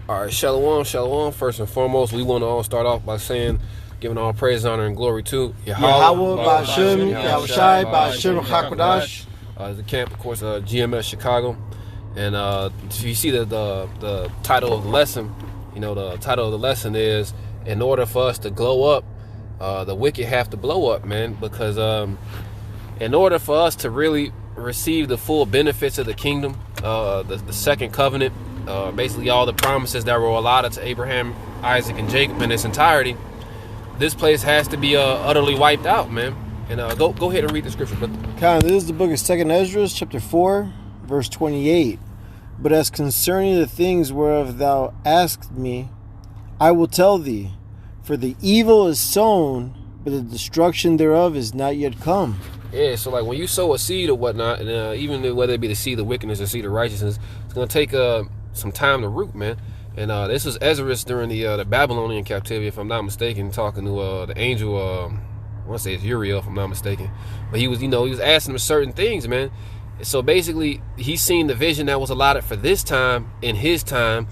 All right, shalom, shalom. First and foremost, we want to all start off by saying, giving all praise, honor, and glory to Yahweh, Yahweh, Ba'Shem, Yahushai, Ba'Shem, Hakwadash. The camp, of course, GMS Chicago. And if you see the title of the lesson, the title of the lesson is, in order for us to glow up, the wicked have to blow up, man. Because in order for us to really receive the full benefits of the kingdom, the second covenant, basically all the promises that were allotted to Abraham, Isaac, and Jacob in its entirety, this place has to be utterly wiped out, man. And go ahead and read the scripture. This is the book of 2nd Ezra, chapter 4, verse 28. But as concerning the things whereof thou asked me, I will tell thee, for the evil is sown, but the destruction thereof is not yet come. Yeah, so like when you sow a seed or whatnot, and even whether it be the seed of wickedness or seed of righteousness, it's going to take some time to root, man. And this was Ezra during the Babylonian captivity, if I'm not mistaken, talking to the angel, I want to say it's Uriel, if I'm not mistaken. But he was asking him certain things, man. So basically, he's seen the vision that was allotted for this time in his time.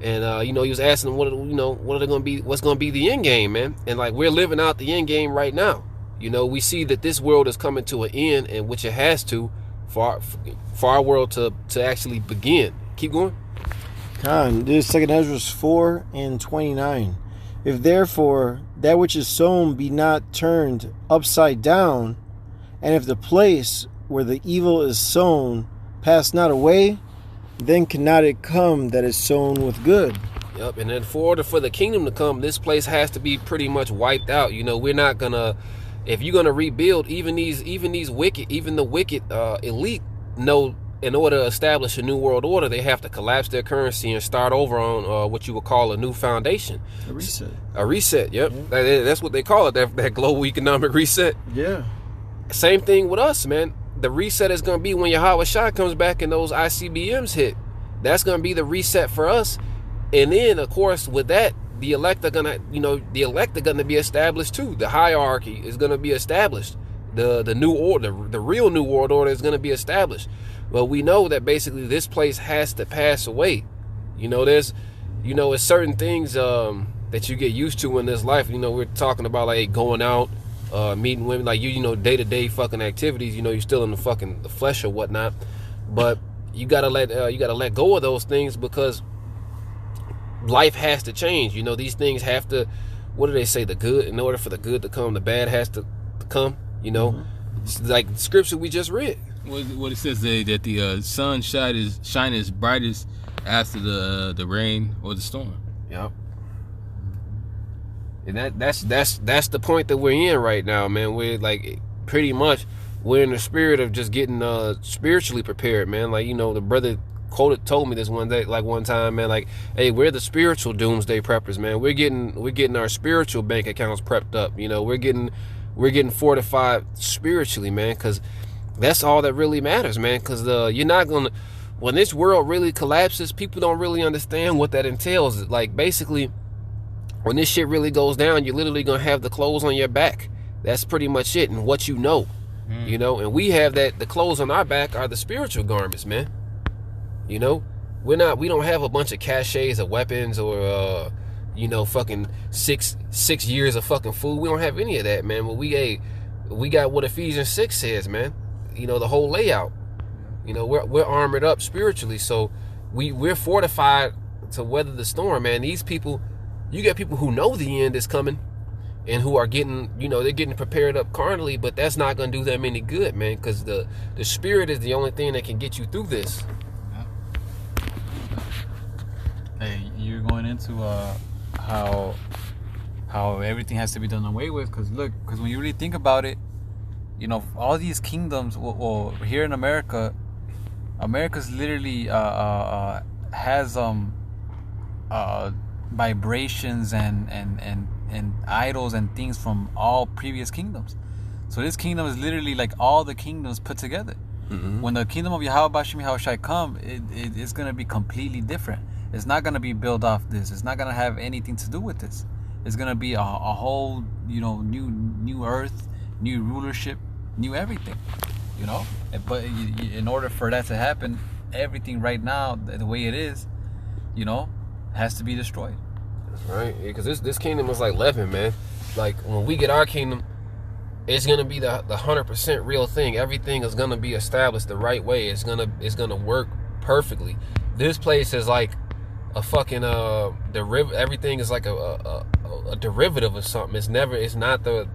And, he was asking them, what's going to be the end game, man. And like, we're living out the end game right now. We see that this world is coming to an end, and which it has to, for our world to actually begin. Keep going. This is 2nd Ezra 4 and 29. If therefore that which is sown be not turned upside down, and if the place where the evil is sown pass not away, then cannot it come that is sown with good. Yep, and then for order for the kingdom to come, this place has to be pretty much wiped out. We're not gonna, if you're gonna rebuild, even the wicked elite know, in order to establish a new world order, they have to collapse their currency and start over on what you would call a new foundation. A reset. A reset, yep. Yeah. That's what they call it, that global economic reset. Yeah. Same thing with us, man. The reset is going to be when Yahweh Shai comes back and those ICBMs hit. That's going to be the reset for us. And then, of course, with that, the elect are going to be established too. The hierarchy is going to be established. The new order, the real new world order is going to be established. Well, we know that basically this place has to pass away. There's certain things that you get used to in this life. We're talking about like going out, meeting women, like day-to-day fucking activities. You're still in the flesh or whatnot, but you gotta let go of those things, because life has to change. These things have to, what do they say, the good, in order for the good to come, the bad has to come. It's like the scripture we just read. What it says that the sun shine as brightest after the rain or the storm. Yep. And that's the point that we're in right now, man. We're like pretty much we're in the spirit of just getting spiritually prepared, man. Like the brother told me this one time, man. Like, hey, we're the spiritual doomsday preppers, man. We're getting our spiritual bank accounts prepped up. We're getting fortified spiritually, man, because that's all that really matters, man. Because you're not gonna, when this world really collapses, people don't really understand what that entails. Like, basically, when this shit really goes down, you're literally gonna have the clothes on your back. That's pretty much it, and what and we have that. The clothes on our back are the spiritual garments, man. We don't have a bunch of caches of weapons or fucking six years of fucking food. We don't have any of that, man. But we got what Ephesians 6 says, man. The whole layout. We're armored up spiritually, so we're fortified to weather the storm, man. These people, you get people who know the end is coming and who are getting, they're getting prepared up carnally, but that's not going to do them any good, man, because the spirit is the only thing that can get you through this. Hey, you're going into how everything has to be done away with, because when you really think about it, all these kingdoms, well, here in America's literally has vibrations and idols and things from all previous kingdoms. So this kingdom is literally like all the kingdoms put together. Mm-hmm. When the kingdom of Yahweh Ba'Shem Yahushai come, it's going to be completely different. It's not going to be built off this. It's not going to have anything to do with this. It's going to be a whole, new earth, new rulership, new everything, But in order for that to happen, everything right now, the way it is, has to be destroyed. Right, because this kingdom is like leaven, man. Like when we get our kingdom, it's gonna be the 100% real thing. Everything is gonna be established the right way. It's gonna work perfectly. This place is like a fucking derivative. Everything is like a derivative of something. It's not the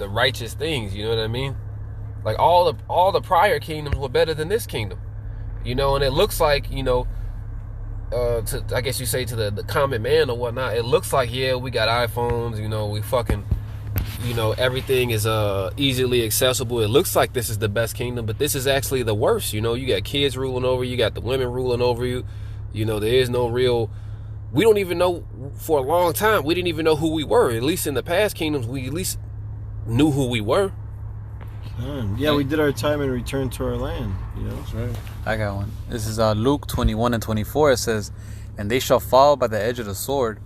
righteous things. You know what I mean? Like all the prior kingdoms were better than this kingdom. You know, and it looks like, you know, I guess you say to the common man or whatnot, it looks like, yeah, we got iPhones, you know, we fucking, you know, everything is easily accessible. It looks like this is the best kingdom, but this is actually the worst. You know, you got kids ruling over you, you got the women ruling over you. You know, there is no real, we don't even know, for a long time, we didn't even know who we were. At least in the past kingdoms, we at least knew who we were. Yeah, we did our time and returned to our land. You know, That's right. I got one. This is Luke 21 and 24. It says, "And they shall fall by the edge of the sword,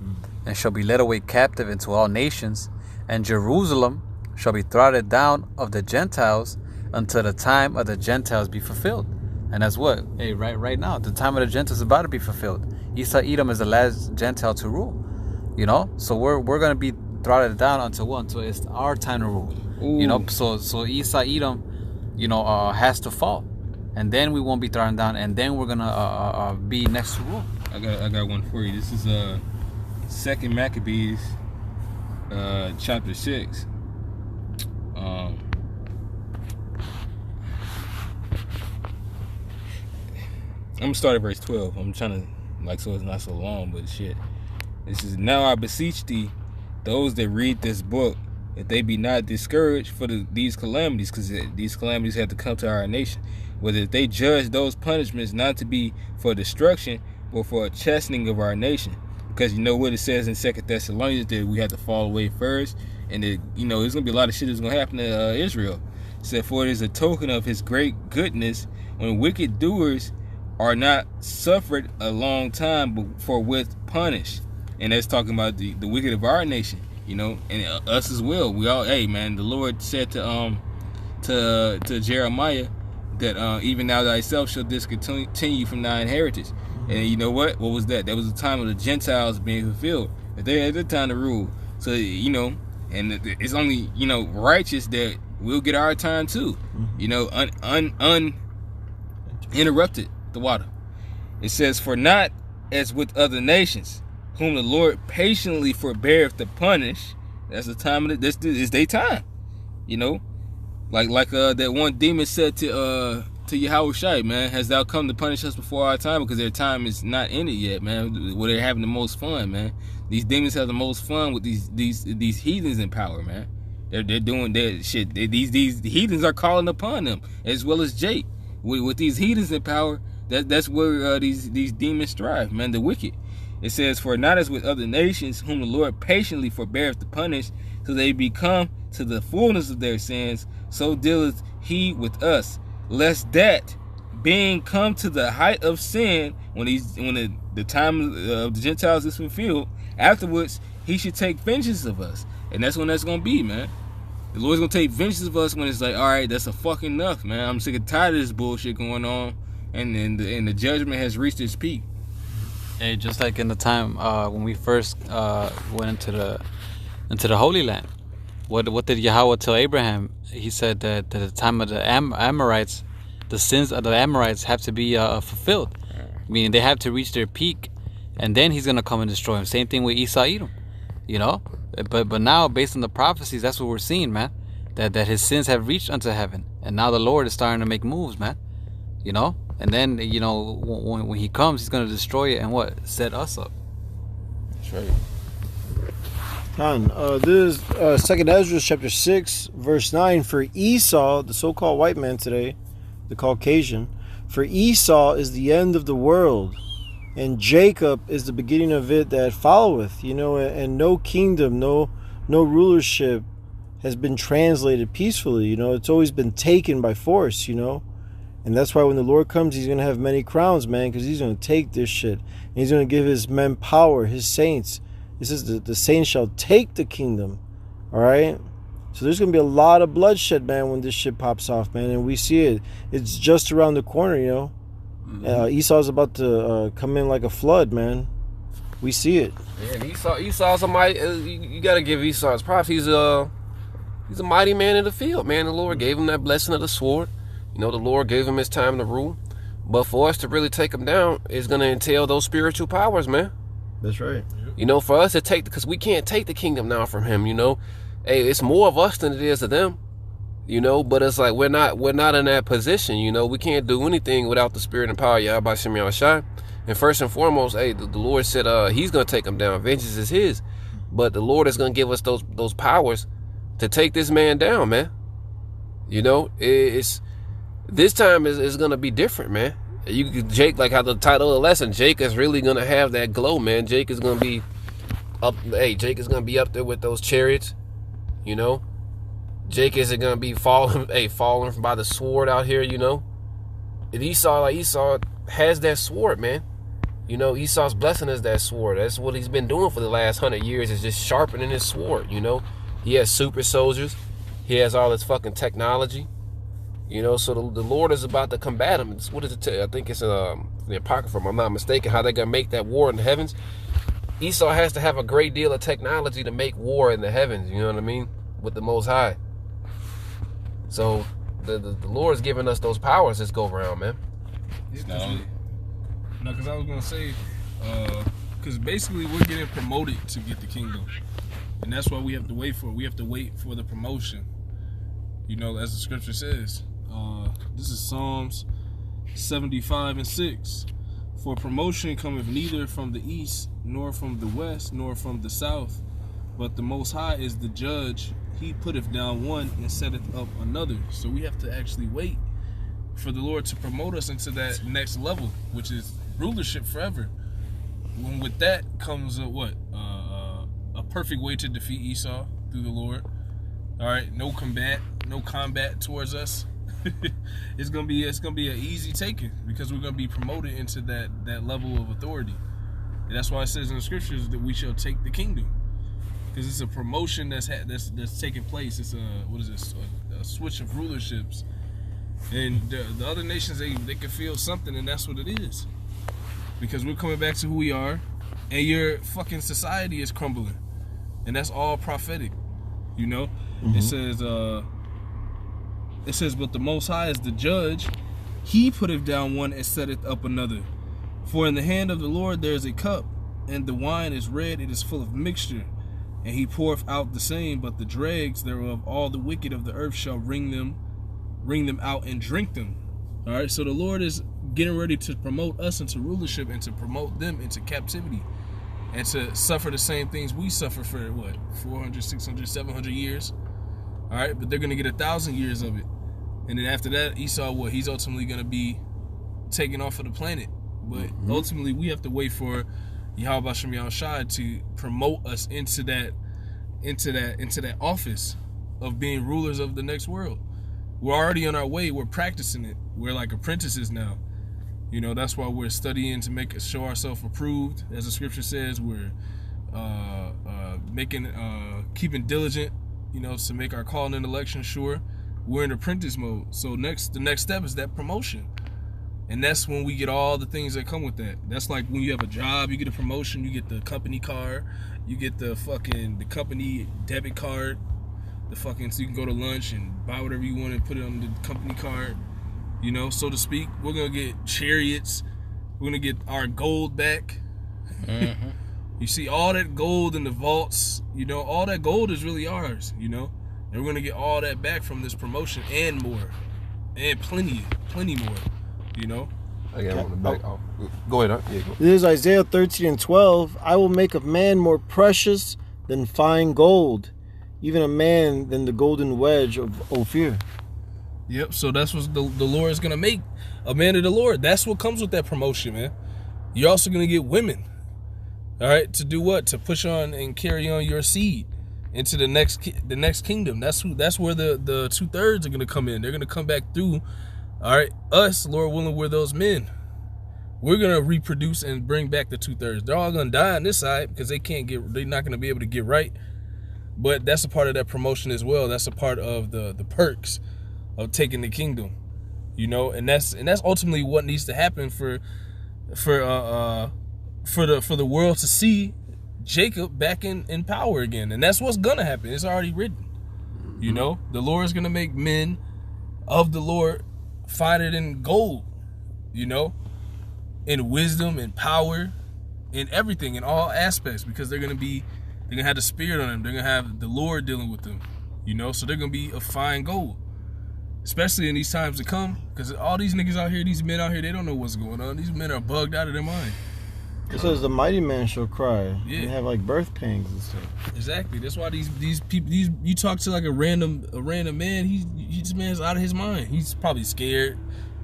and shall be led away captive into all nations, and Jerusalem shall be trodden down of the Gentiles until the time of the Gentiles be fulfilled." And that's what? Hey, right now, the time of the Gentiles is about to be fulfilled. Esau Edom is the last Gentile to rule. You know, so we're gonna be trodden down until what? Until it's our time to rule. Ooh. You know, so Esau Edom, you know, has to fall, and then we won't be thrown down, and then we're gonna be next to rule. I got one for you. This is 2 Maccabees, chapter 6. I'm gonna start at verse 12. I'm trying to, like, so it's not so long, but shit. This is, "Now I beseech thee, those that read this book, that they be not discouraged for these calamities," because these calamities have to come to our nation, "whether they judge those punishments not to be for destruction, but for a chastening of our nation." Because you know what it says in 2 Thessalonians, that we have to fall away first, and that, you know, there's gonna be a lot of shit that's gonna happen to Israel. It said, "For it is a token of his great goodness, when wicked doers are not suffered a long time, but forthwith punished." And that's talking about the wicked of our nation, you know, and us as well. We all, hey man, the Lord said to Jeremiah that even now thyself shall discontinue from thy inheritance. And you know what? What was that? That was the time of the Gentiles being fulfilled. That they had the time to rule. So, you know, and it's only, you know, righteous that we'll get our time too. You know, uninterrupted the water. It says, "For not as with other nations, whom the Lord patiently forbeareth to punish." That's the time of this is their time. You know, like that one demon said to Yahushua, "Man, hast thou come to punish us before our time?" Because their time is not in it yet, man. Where they're having the most fun, man. These demons have the most fun with these heathens in power, man. They're doing their shit. These heathens are calling upon them, as well as Jake. With these heathens in power, that's where these demons strive, man. The wicked. It says, "For not as with other nations, whom the Lord patiently forbeareth to punish, till they become to the fullness of their sins, so dealeth he with us, lest that, being come to the height of sin, when the time of the Gentiles is fulfilled, afterwards he should take vengeance of us." And that's when that's gonna be, man. The Lord's gonna take vengeance of us when it's like, all right, that's a fucking enough, man. I'm sick and tired of this bullshit going on, and the judgment has reached its peak. Hey, just like in the time when we first went into the Holy Land, what did Yahweh tell Abraham? He said that at the time of the Amorites, the sins of the Amorites have to be fulfilled, meaning they have to reach their peak, and then he's gonna come and destroy them. Same thing with Esau Edom, you know. But now, based on the prophecies, that's what we're seeing, man. That his sins have reached unto heaven, and now the Lord is starting to make moves, man. You know. And then, you know, when he comes, he's going to destroy it and what? Set us up. That's right. This is 2 Ezra chapter 6, verse 9. "For Esau," the so-called white man today, the Caucasian, "for Esau is the end of the world, and Jacob is the beginning of it that followeth." You know, and no kingdom, no rulership has been translated peacefully. You know, it's always been taken by force, you know. And that's why when the Lord comes, he's going to have many crowns, man, because he's going to take this shit. And he's going to give his men power, his saints. He says the saints shall take the kingdom. All right? So there's going to be a lot of bloodshed, man, when this shit pops off, man. And we see it. It's just around the corner, you know. Esau's about to come in like a flood, man. We see it. And Esau somebody. You got to give Esau his props. He's a mighty man in the field, man. The Lord gave him that blessing of the sword. You know, the Lord gave him his time to rule. But for us to really take him down is going to entail those spiritual powers, man. That's right. You know, for us to take, because we can't take the kingdom now from him. You know, hey, it's more of us than it is of them. You know, but it's like we're not in that position. You know, we can't do anything without the spirit and power of Yahweh Shem Yahushua. And first and foremost, hey, the Lord said he's going to take them down. Vengeance is his. But the Lord is going to give us those powers to take this man down, man. You know, it's this time is going to be different, man. Jake, like how the title of the lesson, Jake is really going to have that glow, man. Jake is going to be up. Hey, Jake is going to be up there with those chariots, you know. Jake isn't going to be falling by the sword out here, you know. And Esau has that sword, man. You know, Esau's blessing is that sword. That's what he's been doing for the last 100 years, is just sharpening his sword, you know. He has super soldiers. He has all this fucking technology. You know, so the Lord is about to combat him. What does it tell you? I think it's the Apocrypha, if I'm not mistaken, how they're going to make that war in the heavens. Esau has to have a great deal of technology to make war in the heavens, you know what I mean, with the Most High. So the Lord's giving us those powers this go around, man. No, because I was going to say, because basically we're getting promoted to get the kingdom. And that's why we have to wait for it. We have to wait for the promotion. You know, as the scripture says. This is Psalms 75:6. For promotion cometh neither from the east, nor from the west, nor from the south. But the Most High is the judge. He putteth down one and setteth up another. So we have to actually wait for the Lord to promote us into that next level, which is rulership forever. When with that comes a perfect way to defeat Esau through the Lord. All right, no combat towards us. It's gonna be an easy taking, because we're gonna be promoted into that level of authority. And that's why it says in the scriptures that we shall take the kingdom, because it's a promotion that's taking place. It's a switch of rulerships, and the other nations they can feel something, and that's what it is, because we're coming back to who we are, and your fucking society is crumbling, and that's all prophetic, you know. Mm-hmm. It says, but the Most High is the judge. He putteth down one and setteth up another. For in the hand of the Lord there is a cup, and the wine is red, it is full of mixture. And he poureth out the same, but the dregs thereof, all the wicked of the earth shall wring them out and drink them. All right, so the Lord is getting ready to promote us into rulership and to promote them into captivity, and to suffer the same things we suffer for 400, 600, 700 years. All right, but they're going to get 1,000 years of it. And then after that, Esau, he's ultimately going to be taken off of the planet. But ultimately, we have to wait for Yahweh Shem Yahushua to promote us into that office of being rulers of the next world. We're already on our way. We're practicing it. We're like apprentices now. You know, that's why we're studying to show ourselves approved. As the scripture says, we're keeping diligent, you know, to make our calling and election sure. We're in apprentice mode. So the next step is that promotion. And that's when we get all the things that come with that. That's like when you have a job, you get a promotion, you get the company car, you get the company debit card, so you can go to lunch and buy whatever you want and put it on the company card, you know, so to speak. We're going to get chariots. We're going to get our gold back. Mm-hmm. You see all that gold in the vaults, you know, all that gold is really ours, you know. And we're going to get all that back from this promotion and more. And plenty more, you know. I got on the back. Oh. Go ahead. Yeah, go. This is Isaiah 13:12. I will make a man more precious than fine gold, even a man than the golden wedge of Ophir. Yep, so that's what the Lord is going to make. A man of the Lord. That's what comes with that promotion, man. You're also going to get women. All right, to do what? To push on and carry on your seed into the next kingdom. That's where the 2/3 are going to come in. They're going to come back through. All right, us, Lord willing, we're those men. We're going to reproduce and bring back the 2/3. They're all going to die on this side because they're not going to be able to get right. But that's a part of that promotion as well. That's a part of the perks of taking the kingdom, you know. And that's ultimately what needs to happen for for the world to see Jacob back in power again. And that's what's gonna happen. It's already written. You know, the Lord is gonna make men of the Lord find it in gold, you know, in wisdom and power, in everything, in all aspects, because they're gonna have the Spirit on them. They're gonna have the Lord dealing with them, you know. So they're gonna be a fine gold, especially in these times to come, because all these niggas out here, these men out here, they don't know what's going on. These men are bugged out of their mind. It says the mighty man shall cry. Yeah. And have like birth pangs and stuff. Exactly. That's why these people, you talk to like a random man, this man's out of his mind. He's probably scared.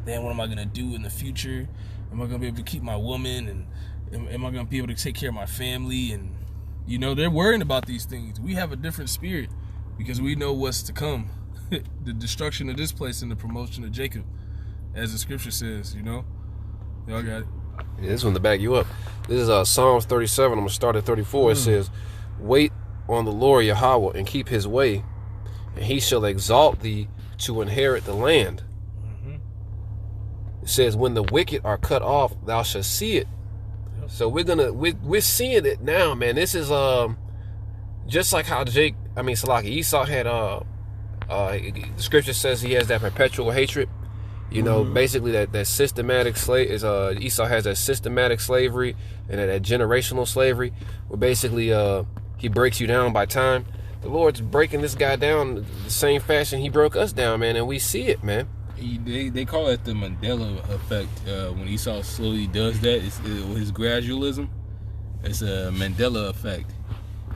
Damn, what am I gonna do in the future? Am I gonna be able to keep my woman, and am I gonna be able to take care of my family? And you know, they're worrying about these things. We have a different spirit because we know what's to come. The destruction of this place and the promotion of Jacob, as the scripture says. You know, y'all got it. Yeah, this one to back you up. This is Psalms 37. I'm going to start at 34. It says, wait on the Lord Yahweh and keep his way, and he shall exalt thee to inherit the land. It says, when the wicked are cut off, thou shalt see it. So we're seeing it now, man. This is just like how Esau had the scripture says he has that perpetual hatred. You know, basically that systematic Esau has that systematic slavery and that generational slavery, where basically he breaks you down by time. The Lord's breaking this guy down the same fashion he broke us down, man, and we see it, man. They call it the Mandela effect. When Esau slowly does that, his gradualism, it's a Mandela effect,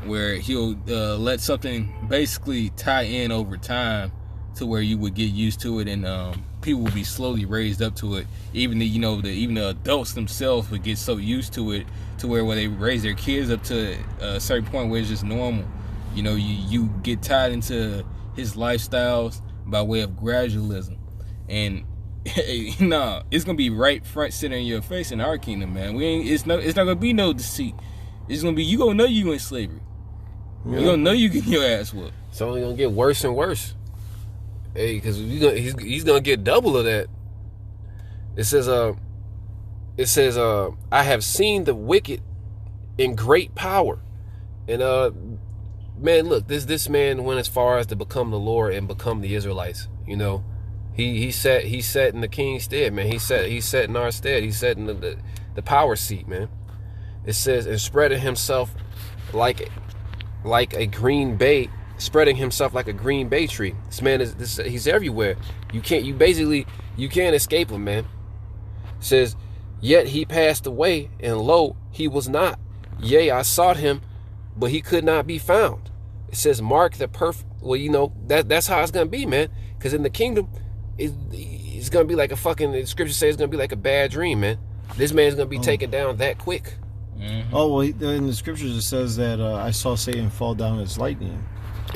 where he'll let something basically tie in over time to where you would get used to it, and people will be slowly raised up to it. Even the adults themselves would get so used to it to where they raise their kids up to a certain point where it's just normal. You know, you get tied into his lifestyles by way of gradualism, and it's gonna be right front center in your face in our kingdom, man. It's not gonna be no deceit. It's gonna be, you gonna know you in slavery. You gonna know you getting your ass whooped. It's only gonna get worse and worse. Hey, because he's gonna get double of that. It says, I have seen the wicked in great power, and man, look, this man went as far as to become the Lord and become the Israelites. You know, he sat in the king's stead, man. He sat in our stead. He sat in the power seat, man. It says, and spreading himself like a green bay. Spreading himself like a green bay tree. This man he's everywhere. You can't escape him, man. It says, yet he passed away, and lo, he was not. Yea, I sought him, but he could not be found. It says, mark the perfect. Well, you know, that's how it's gonna be, man. Because in the kingdom, it's gonna be like the scripture says it's gonna be like a bad dream, man. This man's gonna be taken down that quick. Mm-hmm. Oh well, in the scriptures it says that I saw Satan fall down as lightning.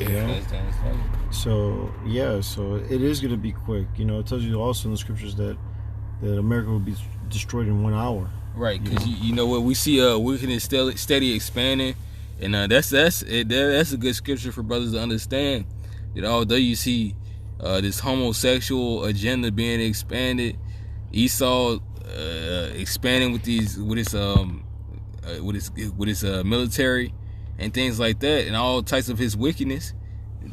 Yeah. So it is going to be quick. You know, it tells you also in the scriptures that America will be destroyed in 1 hour. Right, because you know what we see, wickedness steady expanding, and that's a good scripture for brothers to understand. That although you see this homosexual agenda being expanded, Esau expanding with his military and things like that, and all types of his wickedness,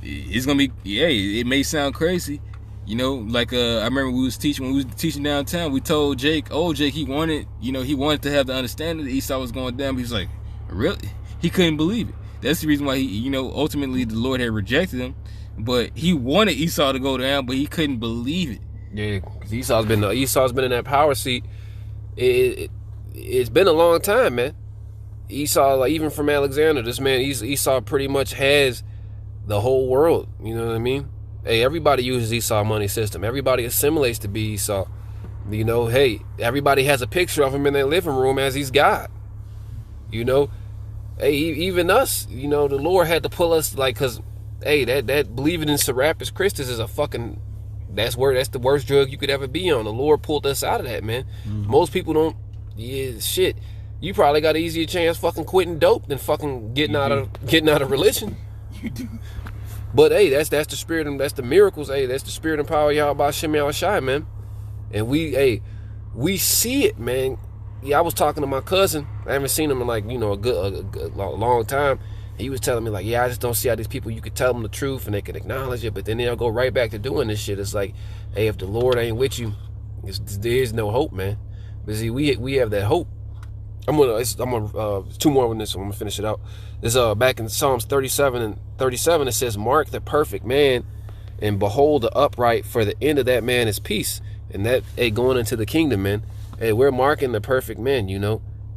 it's gonna be, it may sound crazy, you know, like I remember when we was teaching downtown, we told Jake he wanted to have the understanding that Esau was going down, but he was like, really? He couldn't believe it. That's the reason why ultimately the Lord had rejected him, but he wanted Esau to go down, but he couldn't believe it. Yeah, because Esau's been in that power seat. It's been a long time, man. Esau, like, even from Alexander, this man Esau pretty much has the whole world. You know what I mean? Hey, everybody uses Esau money system. Everybody assimilates to be Esau. You know, hey, everybody has a picture of him in their living room as he's God. You know, hey, even us. You know, the Lord had to pull us, like, cause hey, that believing in Serapis Christus is a fucking. That's the worst drug you could ever be on. The Lord pulled us out of that, man. Mm-hmm. Most people don't. Yeah, shit. You probably got an easier chance fucking quitting dope than fucking getting out of religion. You do. But hey, that's the spirit and that's the miracles. Hey, that's the spirit and power of Yahweh Shem Yahushai, man. And we see it, man. I was talking to my cousin. I haven't seen him in like, a long time. He was telling me like, I just don't see how these people, you could tell them the truth and they can acknowledge it, but then they'll go right back to doing this shit. It's like, hey, if the Lord ain't with you, there is no hope, man. But see, we have that hope. I'm gonna two more on this one. I'm gonna finish it out. It's back in Psalms 37 and 37. It says, "Mark the perfect man, and behold the upright. For the end of that man is peace." And that, hey, going into the kingdom, man. Hey, we're marking the perfect man.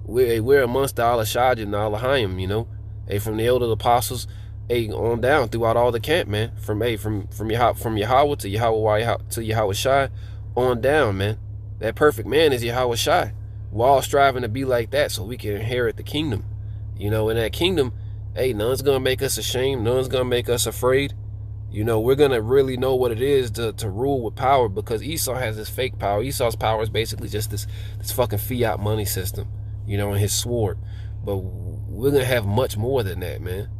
We're amongst the Alashad and the Alahayim. Hey, from the elder apostles, hey, on down throughout all the camp, man. From Yahweh to Yahweh Shai, on down, man. That perfect man is Yahweh Shai. We're all striving to be like that so we can inherit the kingdom. In that kingdom, hey, none's going to make us ashamed. None's going to make us afraid. We're going to really know what it is to rule with power, because Esau has this fake power. Esau's power is basically just this fucking fiat money system, and his sword. But we're going to have much more than that, man.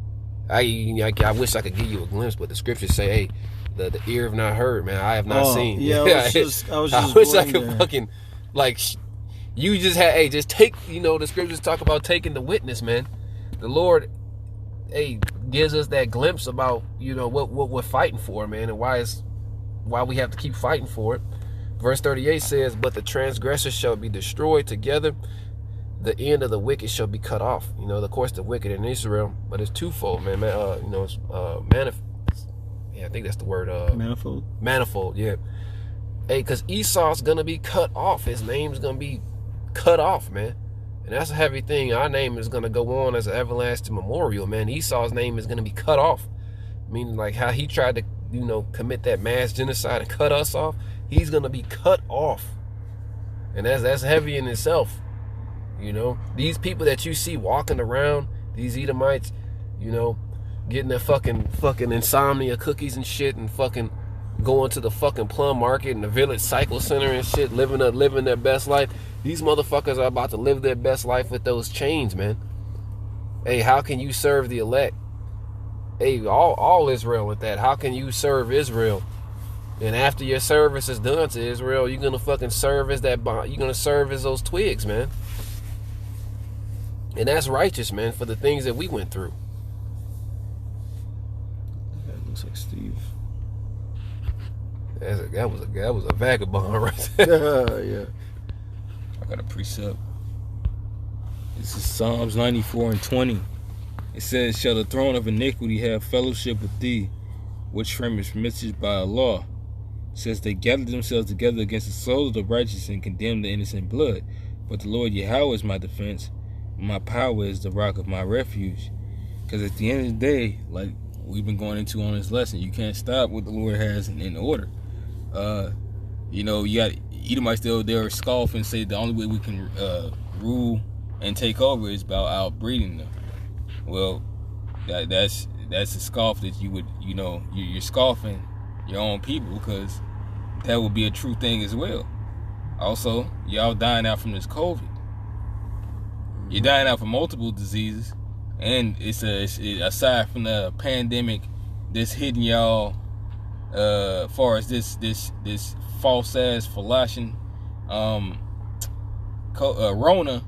I wish I could give you a glimpse, but the scriptures say, hey, the ear have not heard, man. I have not seen. Yeah, I wish I could fucking, like... You just just take, the scriptures talk about taking the witness, man. The Lord, gives us that glimpse about, what we're fighting for, man, and why we have to keep fighting for it. Verse 38 says, "But the transgressors shall be destroyed together. The end of the wicked shall be cut off." Of course, the wicked in Israel, but it's twofold, man. It's manifold. Yeah, I think that's the word. Manifold. Manifold, yeah. Because Esau's gonna be cut off. His name's gonna be cut off, man, and that's a heavy thing. Our name is going to go on as an everlasting memorial, man. Esau's name is going to be cut off, meaning like how he tried to commit that mass genocide and cut us off. He's going to be cut off, and that's heavy in itself. These people that you see walking around, these Edomites, getting their fucking insomnia cookies and shit, and fucking going to the fucking plum market and the village cycle center and shit, living their best life. These motherfuckers are about to live their best life with those chains, man. Hey, how can you serve the elect? Hey, all Israel with that. How can you serve Israel? And after your service is done to Israel, you're gonna fucking serve as that bond. You're gonna serve as those twigs, man. And that's righteous, man, for the things that we went through. That looks like Steve. That was a vagabond right there. Yeah. I got a precept. This is Psalms 94 and 20. It says, "Shall the throne of iniquity have fellowship with thee, which framest mischief by a law? It says, they gathered themselves together against the soul of the righteous and condemned the innocent blood. But the Lord Yahweh is my defense. My power is the rock of my refuge." Because at the end of the day, like we've been going into on this lesson, you can't stop what the Lord has in order. You got Edomites they'll scoff and say the only way we can rule and take over is by outbreeding them. Well, that's a scoff that you would, you're scoffing your own people, because that would be a true thing as well. Also, y'all dying out from this COVID. You're dying out from multiple diseases, and it's aside from the pandemic that's hitting y'all, far as this false ass Falashin Rona,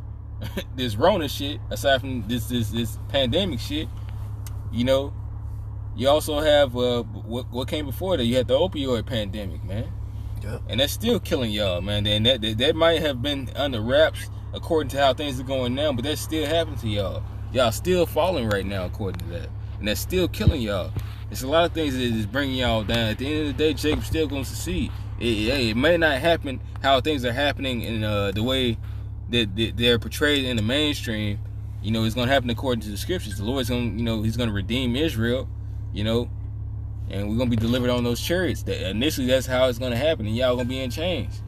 this Rona shit. Aside from this pandemic shit, you also have what came before that. You had the opioid pandemic, man. Yeah. And that's still killing y'all, man. And that might have been under wraps according to how things are going now, but that's still happening to y'all. Y'all still falling right now according to that, and that's still killing y'all. It's a lot of things that is bringing y'all down. At the end of the day, Jacob's still going to succeed. It may not happen how things are happening in the way that they're portrayed in the mainstream. It's going to happen according to the scriptures. The Lord's going to, He's going to redeem Israel, and we're going to be delivered on those chariots. Initially, that's how it's going to happen, and y'all going to be in chains.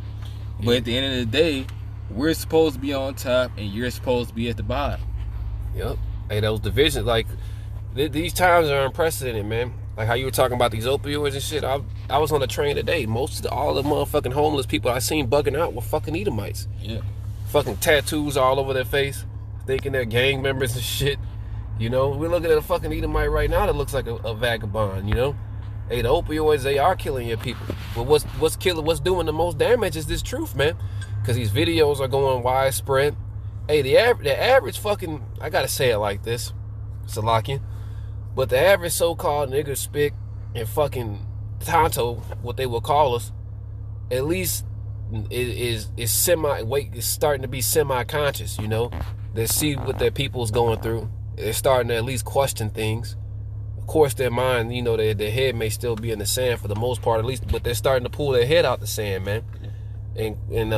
But at the end of the day, we're supposed to be on top, and you're supposed to be at the bottom. Yep. Hey, those divisions, like, these times are unprecedented, man. Like how you were talking about these opioids and shit. I was on the train today. All the motherfucking homeless people I seen bugging out were fucking Edomites. Yeah. Fucking tattoos all over their face, thinking they're gang members and shit. We're looking at a fucking Edomite right now that looks like a vagabond, Hey, the opioids, they are killing your people. But what's doing the most damage is this truth, man. because these videos are going widespread. Hey, the average fucking, I gotta say it like this, Salakian, but the average so-called nigger spick and fucking Tonto, what they will call us, at least is starting to be semi-conscious, you know. They see what their people's going through. They're starting to at least question things. Of course, their mind, you know, their head may still be in the sand for the most part, at least, but they're starting to pull their head out the sand, man. And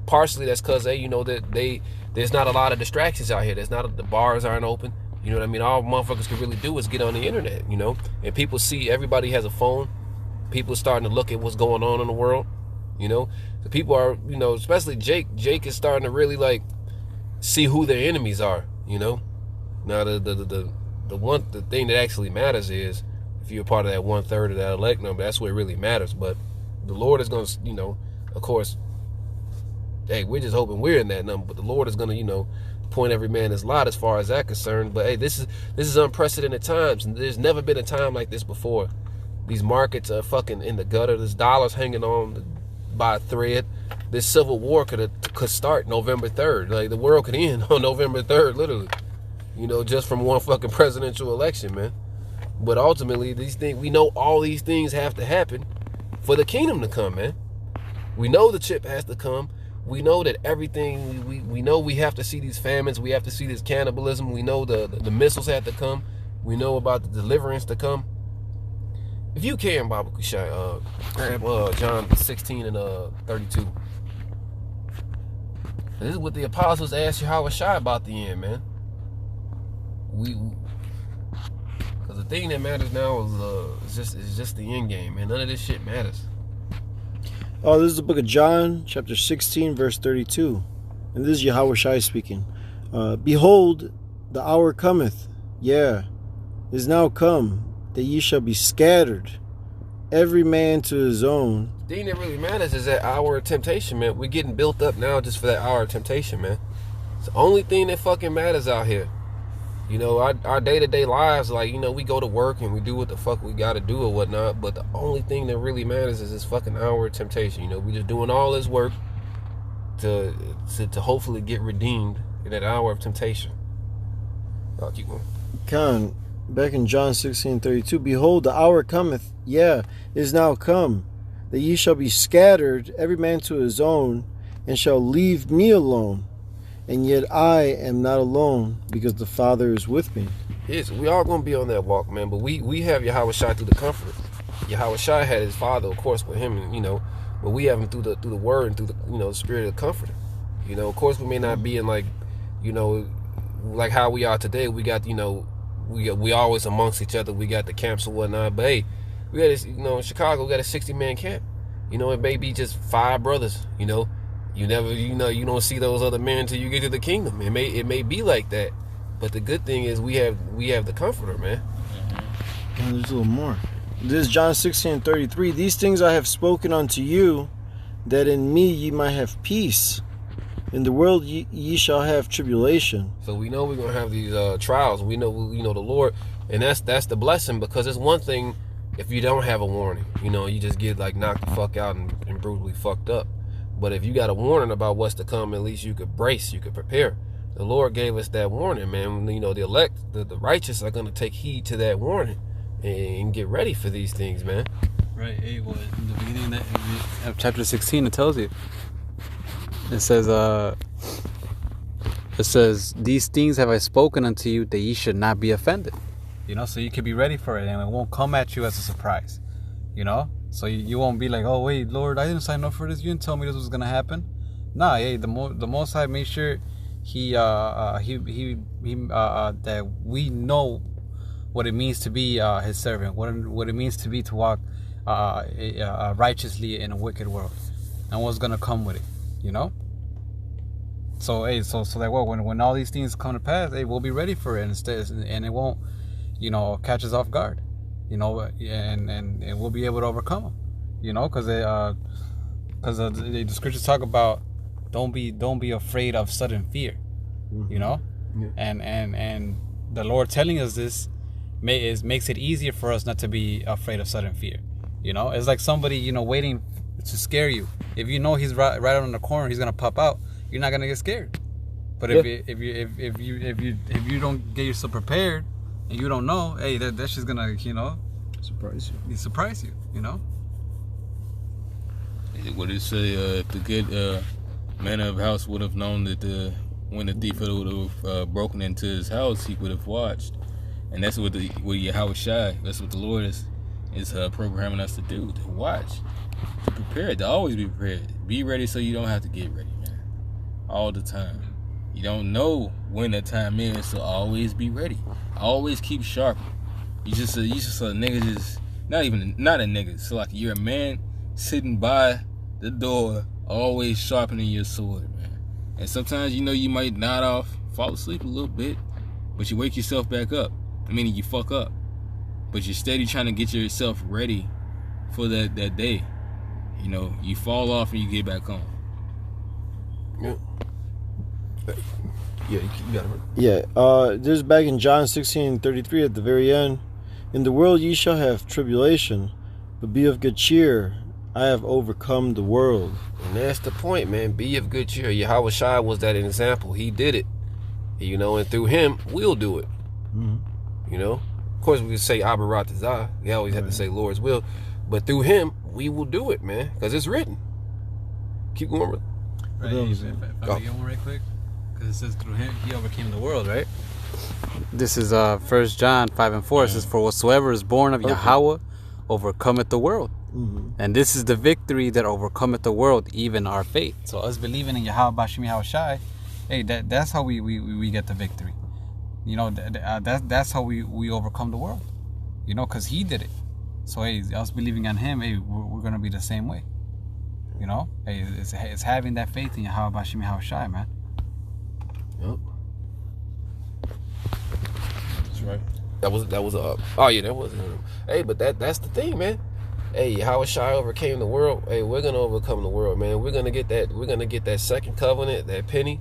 partially that's because there's not a lot of distractions out here. The bars aren't open. You know what I mean? All motherfuckers can really do is get on the internet, you know? And people see everybody has a phone. People are starting to look at what's going on in the world, you know? So people are, you know, especially Jake. Jake is starting to really, like, see who their enemies are, you know? Now, the thing that actually matters is if you're a part of that 1/3 of that elect number, that's what really matters. But the Lord is going to, you know, of course, hey, we're just hoping we're in that number, but the Lord is going to, you know, point every man his lot as far as that concerned. But hey, this is unprecedented times, and there's never been a time like this before. These markets are fucking in the gutter. There's dollars hanging on by a thread. This civil war could start November 3rd. Like, the world could end on November 3rd, literally. You know, just from one fucking presidential election, man. But ultimately, these things, we know all these things have to happen for the kingdom to come, man. We know the chip has to come. We know that everything, we know we have to see these famines. We have to see this cannibalism. We know the missiles have to come. We know about the deliverance to come. If you can, Baba Kushai, grab John 16 and 32. This is what the apostles asked Yahweh Shai about the end, man. Because the thing that matters now is just the end game, man. None of this shit matters. Oh, this is the book of John, chapter 16, verse 32. And this is Yahweh Shai speaking. Behold, the hour cometh, is now come, that ye shall be scattered, every man to his own. The thing that really matters is that hour of temptation, man. We're getting built up now just for that hour of temptation, man. It's the only thing that fucking matters out here. You know, our day-to-day lives, like, you know, we go to work and we do what the fuck we gotta do or whatnot, but the only thing that really matters is this fucking hour of temptation. You know, we just doing all this work to hopefully get redeemed in that hour of temptation. I'll keep going. Khan, back in John 16:32, behold, the hour cometh, is now come, that ye shall be scattered, every man to his own, and shall leave me alone. And yet I am not alone, because the Father is with me. Yes, we all gonna be on that walk, man. But we have Yahweh Shai through the Comforter. Yahweh Shai had his Father, of course, with him, and, you know, but we have him through the Word and through the, you know, the Spirit of the Comforter. You know, of course, we may not be in, like, you know, like how we are today. We got, you know, we always amongst each other. We got the camps and whatnot. But hey, we got this, you know, in Chicago, we got a 60-man camp. You know, it may be just 5 brothers. You know. You never, you know, you don't see those other men until you get to the kingdom. It may be like that, but the good thing is we have the Comforter, man. And there's a little more. This is John 16:33. These things I have spoken unto you, that in me ye might have peace. In the world ye shall have tribulation. So we know we're gonna have these trials. We know, you know, the Lord, and that's the blessing, because it's one thing if you don't have a warning. You know, you just get like knocked the fuck out and brutally fucked up. But if you got a warning about what's to come, at least you could brace, you could prepare. The Lord gave us that warning, man. You know, the elect, the righteous are going to take heed to that warning and get ready for these things, man. Right. Hey, well, in the beginning of chapter 16, it tells you. It says, these things have I spoken unto you, that ye should not be offended. You know, so you can be ready for it, and it won't come at you as a surprise. You know? So you won't be like, oh wait, Lord, I didn't sign up for this. You didn't tell me this was gonna happen. Nah, hey, the Most High made sure he that we know what it means to be His servant, what it means to be to walk righteously in a wicked world, and what's gonna come with it. You know. So hey, so that when all these things come to pass, hey, we'll be ready for it, and it won't, you know, catch us off guard. You know, and we'll be able to overcome them. You know, because the scriptures talk about don't be afraid of sudden fear. Mm-hmm. You know, and the Lord telling us this makes it easier for us not to be afraid of sudden fear. You know, it's like somebody, you know, waiting to scare you. If you know he's right on the corner, he's gonna pop out. You're not gonna get scared. But if you don't get yourself prepared and you don't know, hey, that's just gonna Surprise you. surprise you. You know. What did it say? If the good man of house would have known that when the thief would have broken into his house, he would have watched. And that's what Yahweh Shai, that's what the Lord is programming us to do, to watch, to prepare, to always be prepared. Be ready so you don't have to get ready, man. All the time. You don't know when that time is, so always be ready. Always keep sharp. You just a nigga, just not a nigga. So like you're a man sitting by the door, always sharpening your sword, man. And sometimes you might nod off, fall asleep a little bit, but you wake yourself back up. Meaning you fuck up, but you're steady trying to get yourself ready for that day. You fall off and you get back on. Yeah. Yeah, you got it. Yeah, this is back in John 16:33 at the very end. In the world ye shall have tribulation, but be of good cheer. I have overcome the world. And that's the point, man. Be of good cheer. Yahweh Shai was that example. He did it. And through him, we'll do it. Mm-hmm. Of course, we could say Abba Ratazah. We always have to say Lord's will. But through him, we will do it, man. Because it's written. Keep going, brother. Right. If I may get one right quick. Because it says through him, he overcame the world, right? This is 1 John 5:4. It says, for whatsoever is born of Yahweh overcometh the world. Mm-hmm. And this is the victory that overcometh the world, even our faith. So us believing in Yahweh Bashim Yahweh Shai, hey, that's how we get the victory. That's how we overcome the world. Because he did it. So hey, us believing on him, hey, we're gonna be the same way. Hey, it's having that faith in Yahweh Bashim Yahweh Shai, man. Yep. That's right. That was oh yeah, that was hey, but that's the thing, man. Hey, Yahweh Shai overcame the world. Hey, we're gonna overcome the world, man. We're gonna get that second covenant, that penny,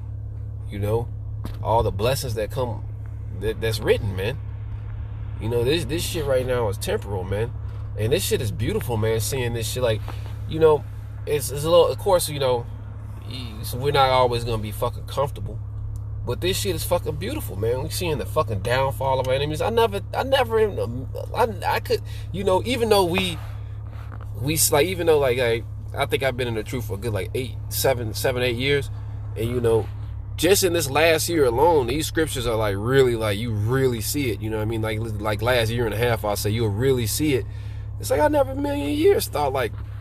all the blessings that come that's written, man. This shit right now is temporal, man. And this shit is beautiful, man, seeing this shit like, it's a little, of course, so we're not always gonna be fucking comfortable. But this shit is fucking beautiful, man. We seeing the fucking downfall of our enemies. I could, even though I think I've been in the truth for a good 7-8 years, and just in this last year alone, these scriptures are really you really see it. You know what I mean? Like last year and a half, I'll say you'll really see it. It's I never in a million years thought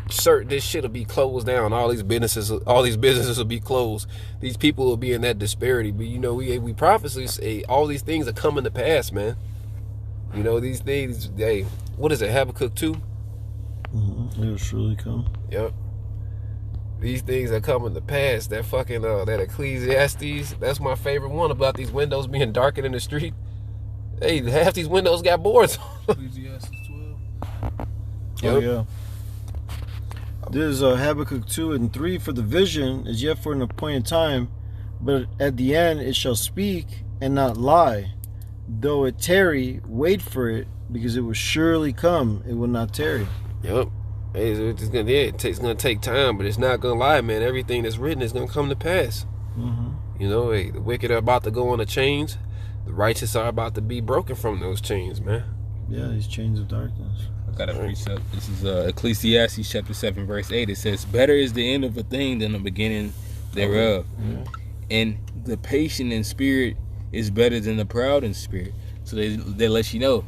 certain this shit will be closed down. All these businesses will be closed. These people will be in that disparity. But we prophecy say all these things are coming to pass, man. These things. Hey, what is it? Habakkuk 2. Mm-hmm. It will surely come. Yep. These things are coming to pass. That fucking that Ecclesiastes. That's my favorite one about these windows being darkened in the street. Hey, half these windows got boards. Ecclesiastes 12. Oh yeah. There's Habakkuk 2:3. For the vision is yet for an appointed time, but at the end it shall speak and not lie. Though it tarry, wait for it, because it will surely come. It will not tarry. Yep. Hey, it's gonna take time, but it's not gonna lie, man. Everything that's written is gonna come to pass. Mm-hmm. Hey, the wicked are about to go on the chains. The righteous are about to be broken from those chains, man. Yeah, these chains of darkness. Got a precept. This is Ecclesiastes chapter 7 verse 8. It says, better is the end of a thing than the beginning thereof. Yeah. And the patient in spirit is better than the proud in spirit. So they let you know,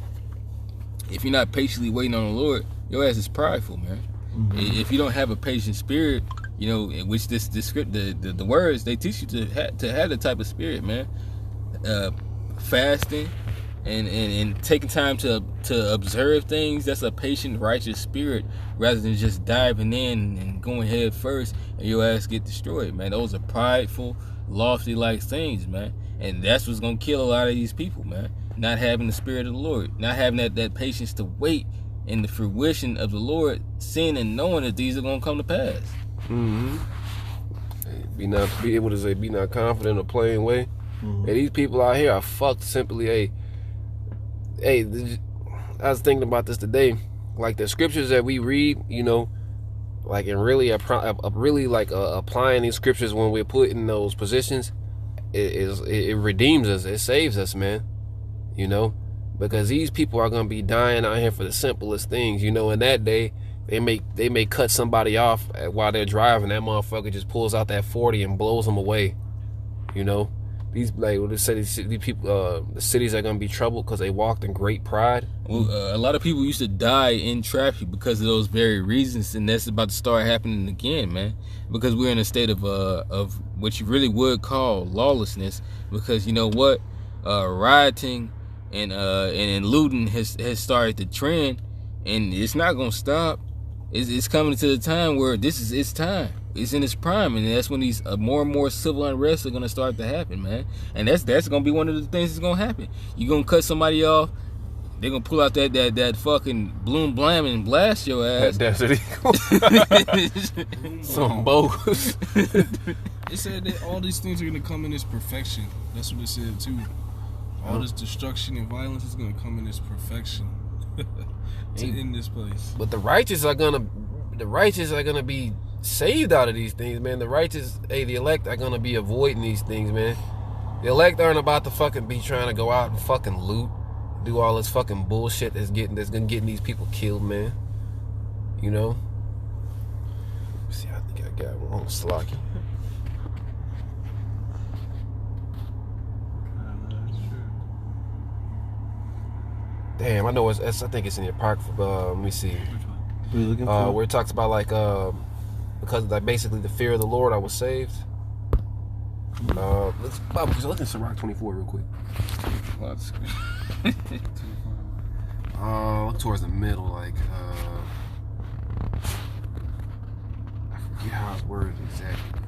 if you're not patiently waiting on the Lord, your ass is prideful, man. Mm-hmm. If you don't have a patient spirit, in which this script, the words, they teach you to have the type of spirit, man. Fasting and taking time to observe things, that's a patient, righteous spirit, rather than just diving in and going head first and your ass get destroyed, man. Those are prideful, lofty things, man. And that's what's gonna kill a lot of these people, man. Not having the spirit of the Lord, not having that patience to wait in the fruition of the Lord, seeing and knowing that these are gonna come to pass. Mm-hmm. Be not confident in a plain way. Mm-hmm. Hey, these people out here are fucked simply. Hey, I was thinking about this today. Like the scriptures that we read, like, and really applying these scriptures when we're put in those positions, it redeems us. It saves us, man. You know, because these people are gonna be dying out here for the simplest things. You know, in that day, they may cut somebody off while they're driving. That motherfucker just pulls out that 40 and blows them away. You know, these people, the cities are gonna be troubled because they walked in great pride. Well, a lot of people used to die in traffic because of those very reasons, and that's about to start happening again, man. Because we're in a state of what you really would call lawlessness. Because you know what, rioting and looting has started to trend, and it's not gonna stop. It's coming to the time where this is its time. It's in its prime, and that's when these more and more civil unrest are gonna start to happen, man. And that's gonna be one of the things that's gonna happen. You're gonna cut somebody off, they're gonna pull out that fucking bloom blam and blast your ass. That Desert Eagle. Some bogus. It said that all these things are gonna come in its perfection. That's what it said too. All this destruction and violence is gonna come in its perfection to end this place. But the righteous are gonna be saved out of these things, man. The righteous, the elect are gonna be avoiding these things, man. The elect aren't about to fucking be trying to go out and fucking loot, do all this fucking bullshit that's gonna get these people killed, man. You know. Let's see, I think I got one. Slocky. Damn, I know I think it's in the Apocrypha. Let me see. What are you looking for? Where it talks about because of basically the fear of the Lord, I was saved. Let's look at Sirach 24 real quick. Look towards the middle, like I forget how it's worded exactly.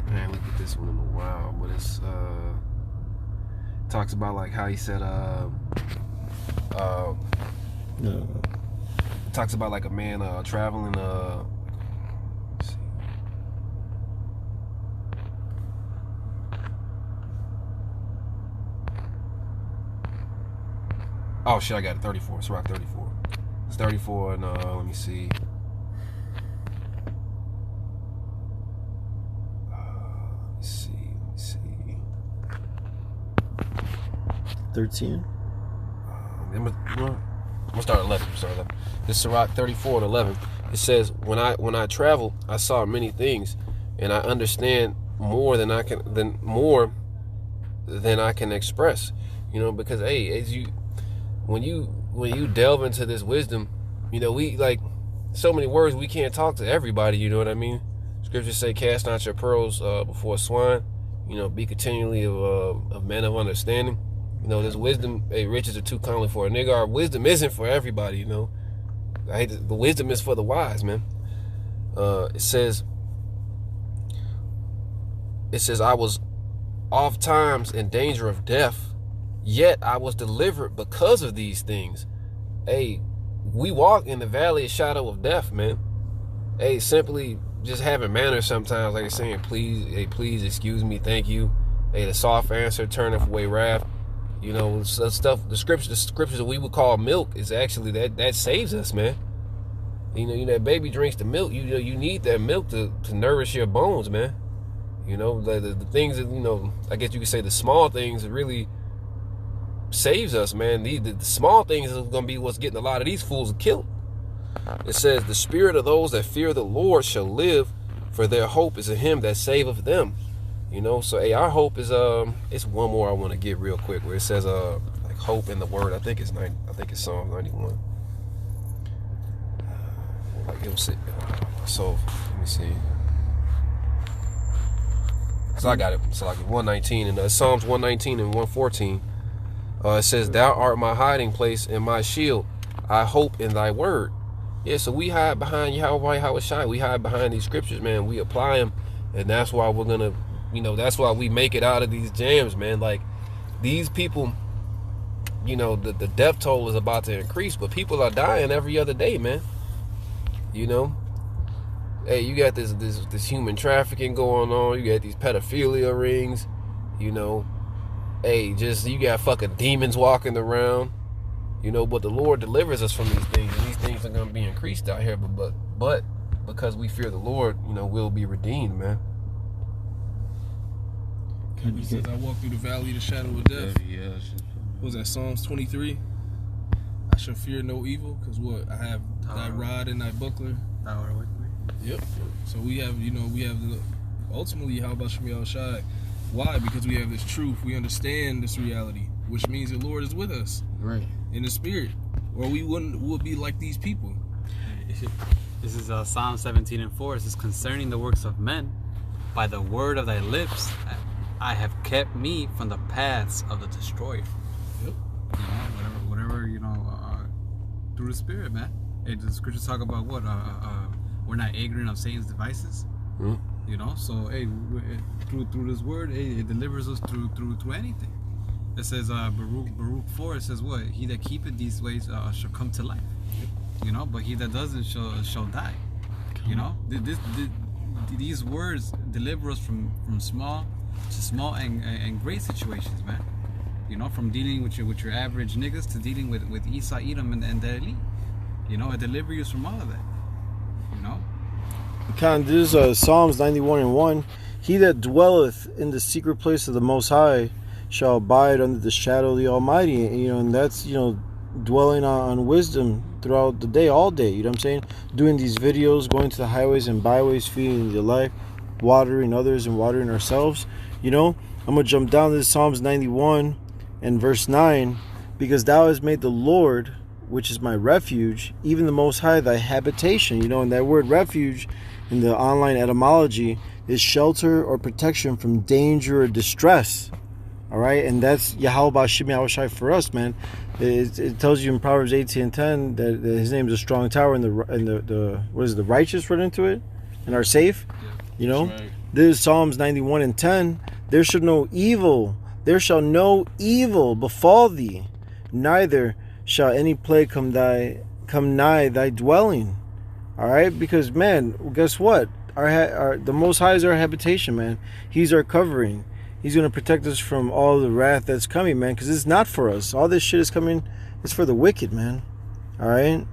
Man, look at this one in a while, but it's talks about like how he said talks about like a man traveling let's see. Oh shit, I got it. 34. It's Rock 34. It's 34 and let me see. Let's see. 13. I'm gonna start at 11. This is Sirach 34 and 11. It says, when I travel, I saw many things, and I understand more than I can express. You know, because when you delve into this wisdom, you know, we like so many words, we can't talk to everybody. You know what I mean? Scriptures say, "Cast not your pearls before swine." You know, be continually of men of understanding. You know, this wisdom, riches are too comely for a nigga. Our wisdom isn't for everybody, you know. The wisdom is for the wise, man. It says, I was oft times in danger of death, yet I was delivered because of these things. We walk in the valley of shadow of death, man. Simply just having manners sometimes, like saying, please, excuse me, thank you. The soft answer turneth away wrath. You know, stuff. The scriptures that we would call milk is actually that saves us, man. You know, that baby drinks the milk. You know, you need that milk to nourish your bones, man. You know, the things that, you know, I guess you could say the small things that really saves us, man. The small things is gonna be what's getting a lot of these fools killed. It says, the spirit of those that fear the Lord shall live, for their hope is in him that saveth them. You know, so our hope is it's one more I want to get real quick where it says like hope in the word. I think it's Psalm 91. Like it'll sit. So let me see. So I got it. So like 119 and Psalms 119 and 114. It says, "Thou art my hiding place and my shield. I hope in thy word." Yeah, so we hide behind Yahweh Hawashai. We hide behind these scriptures, man. We apply them, and that's why we're gonna. You know, that's why we make it out of these jams, man. Like, these people, you know, the death toll is about to increase, but people are dying every other day, man. You know? You got this human trafficking going on. You got these pedophilia rings, you know. hey, just you got fucking demons walking around. You know, but the Lord delivers us from these things, and these things are gonna be increased out here. But because we fear the Lord, you know, we'll be redeemed, man. He says, "I walk through the valley of the shadow of death." Yeah. What was that, Psalms 23? I shall fear no evil, because what? I have thy rod and thy buckler. Thou art with me. Yep. So we have, ultimately, how about Shemi Al Shai? Why? Because we have this truth. We understand this reality, which means the Lord is with us. Right. In the spirit. Or would be like these people. This is Psalm 17:4. It says, concerning the works of men, by the word of thy lips, I have kept me from the paths of the destroyer. Yep. Whatever, through the spirit, man. Hey, the scriptures talk about what? We're not ignorant of Satan's devices. Mm. You know, so hey, through this word, hey, it delivers us through anything. It says Baruch 4. It says what? He that keepeth these ways shall come to life. You know, but he that doesn't shall die. You know, these words deliver us from small to small and great situations, man. You know, from dealing with your average niggas to dealing with Esau, Edom, and the elite. You know, it delivers you from all of that. You know. This is Psalms 91:1. He that dwelleth in the secret place of the Most High shall abide under the shadow of the Almighty. You know, and that's, you know, dwelling on wisdom throughout the day, all day. You know what I'm saying? Doing these videos, going to the highways and byways, feeding the life, watering others and watering ourselves. You know, I'm going to jump down to this Psalms 91 and verse 9. Because thou hast made the Lord, which is my refuge, even the Most High, thy habitation. You know, and that word refuge in the online etymology is shelter or protection from danger or distress. All right, and that's Yahweh Shemi Al Shai for us, man. It tells you in Proverbs 18:10 that his name is a strong tower, and the what is it, the righteous run into it and are safe. Yeah, you know, right. This is Psalms 91:10. There shall no evil befall thee, neither shall any plague come nigh thy dwelling. All right, because man, guess what? The Most High is our habitation, man. He's our covering. He's going to protect us from all the wrath that's coming, man, because it's not for us. All this shit is coming, it's for the wicked, man. All right?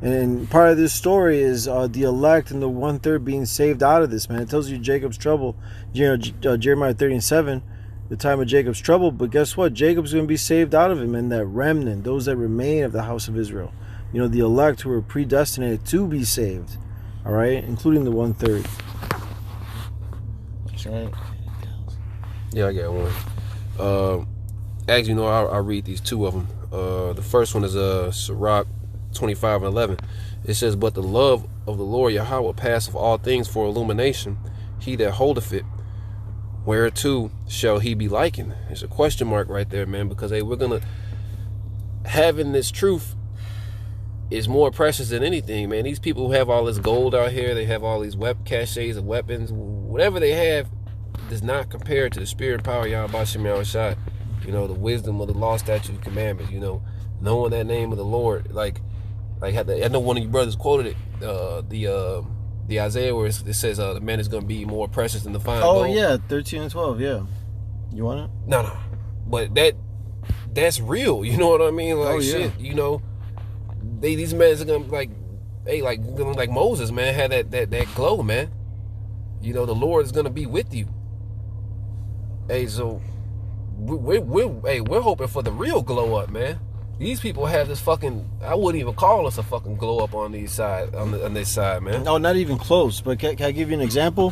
And part of this story is the elect and the 1/3 being saved out of this, man. It tells you Jacob's trouble. You know, Jeremiah 30:7, the time of Jacob's trouble. But guess what? Jacob's going to be saved out of it, man. That remnant, those that remain of the house of Israel. You know, the elect who are predestinated to be saved. All right? Including the 1/3. That's right. Yeah, I got one. As you know, I'll read these two of them. The first one is Sirach 25:11. It says, but the love of the Lord Yahweh passeth all things for illumination. He that holdeth it, whereto shall he be likened? There's a question mark right there, man, because hey, having this truth is more precious than anything, man. These people who have all this gold out here, they have all these caches of weapons, whatever they have does not compare to the spirit and power of Yahweh Shemi Al Shai. You know, the wisdom of the law, statutes, and commandments. You know, knowing that name of the Lord. Like I know one of you brothers quoted it, the Isaiah where it says the man is going to be more precious than the fine gold. Oh yeah, 13 and 12. Yeah, you want it? No, but that's real. You know what I mean? Like shit. You know, these men are gonna like Moses, man, had that glow, man. You know, the Lord is gonna be with you. Hey, so we're hoping for the real glow up, man. These people have this fucking, I wouldn't even call us a fucking glow up on this side, man. No, not even close. But can I give you an example?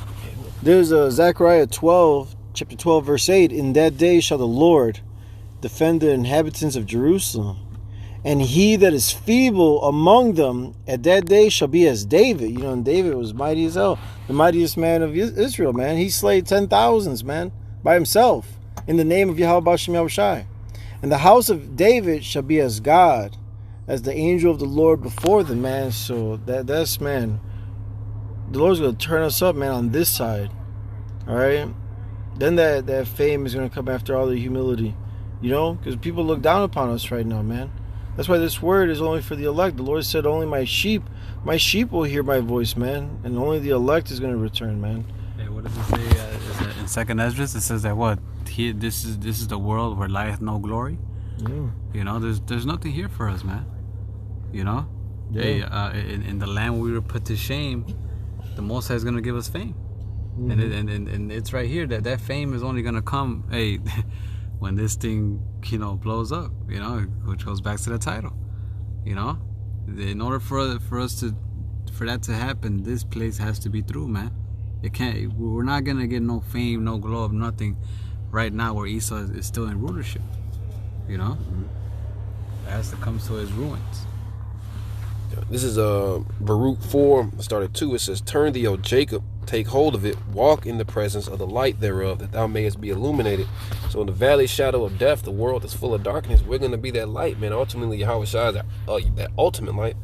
There's Zechariah 12, chapter 12, verse 8. In that day shall the Lord defend the inhabitants of Jerusalem, and he that is feeble among them at that day shall be as David. You know, and David was mighty as hell, the mightiest man of Israel, man. He slayed 10,000s, man, by himself in the name of Yahweh Shemi Al Shai. And the house of David shall be as God, as the angel of the Lord before them, man. So that's, man, the Lord's going to turn us up, man, on this side. All right? Then that fame is going to come after all the humility, you know, because people look down upon us right now, man. That's why this word is only for the elect. The Lord said, only my sheep will hear my voice, man. And only the elect is going to return, man. Hey, what What does it say? Is it in Second Esdras, it says that what? Here, this is the world where lieth no glory. Yeah. You know, there's nothing here for us, man. You know, Yeah. in the land we were put to shame, the Most High is gonna give us fame, and it's right here that fame is only gonna come, hey, when this thing, you know, blows up. You know, which goes back to the title. You know, in order for that to happen, this place has to be through, man. It can't. We're not gonna get no fame, no glow up, nothing. Right now, where Esau is still in rulership. You know, it has to come to his ruins. This is Baruch 4, started 2. It says, "Turn thee, O Jacob, take hold of it, walk in the presence of the light thereof, that thou mayest be illuminated." So in the valley shadow of death, the world is full of darkness. We're going to be that light, man. Ultimately, Yahweh Shai is that ultimate light.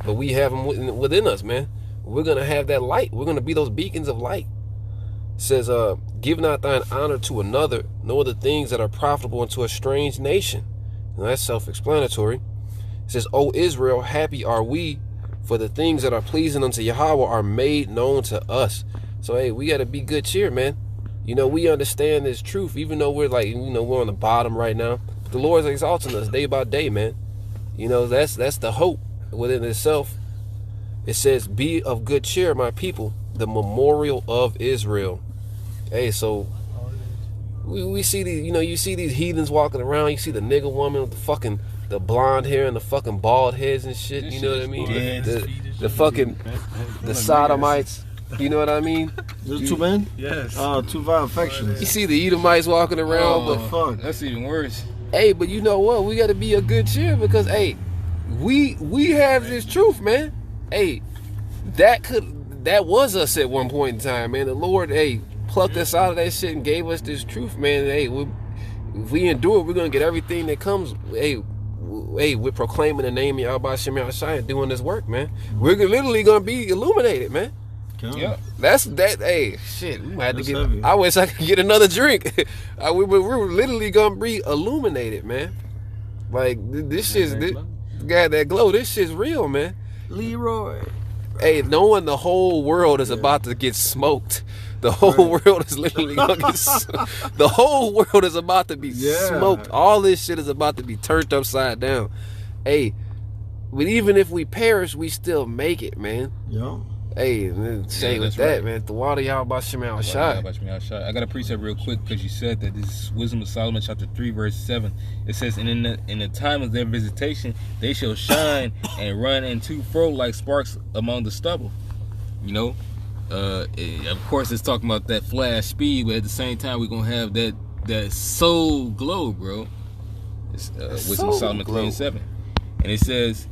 But we have him within us, man. We're going to have that light. We're going to be those beacons of light. It says, "Give not thine honor to another, nor the things that are profitable unto a strange nation." Now, that's self-explanatory. It says, "O Israel, happy are we, for the things that are pleasing unto Yahweh are made known to us." So, hey, we got to be good cheer, man. You know, we understand this truth, even though we're like, you know, we're on the bottom right now. But the Lord's exalting us day by day, man. You know, that's the hope within itself. It says, "Be of good cheer, my people, the memorial of Israel." Hey, so we see these, you know, you see these heathens walking around. You see the nigger woman with the blonde hair and the fucking bald heads and shit. You know what I mean? The fucking the sodomites. You know what I mean? There's two men? Yes. Two vile factions. You see the Edomites walking around, What the fuck? That's even worse. hey, but you know what? We got to be a good cheer because, hey, we have this truth, man. Hey, that was us at one point in time, man. The Lord, hey, plucked us out of that shit and gave us this truth, man. Hey, if we endure, we're gonna get everything that comes. Hey, we're proclaiming the name of Yahweh Shem Yahshai and doing this work, man. We're literally gonna be illuminated, man. Yeah. That's that. Hey, shit. We might have to That's get. heavy. I wish I could get another drink. We're literally gonna be illuminated, man. Like this shit's got that glow. This shit's real, man. Leroy. Hey, knowing the whole world is about to get smoked. The whole world is literally gonna get. The whole world is about to be smoked. All this shit is about to be turned upside down. Hey, but even if we perish, we still make it, man. Yeah. Hey, man, say with that's that, right. man. The water y'all about Shemal Shai. I got a precept real quick because you said that this is Wisdom of Solomon chapter 3 verse 7. It says, "And in the time of their visitation, they shall shine and run in to fro like sparks among the stubble." You know, of course it's talking about that flash speed, but at the same time we're gonna have that soul glow, bro. It's Wisdom of Solomon 3 and 7, and it says,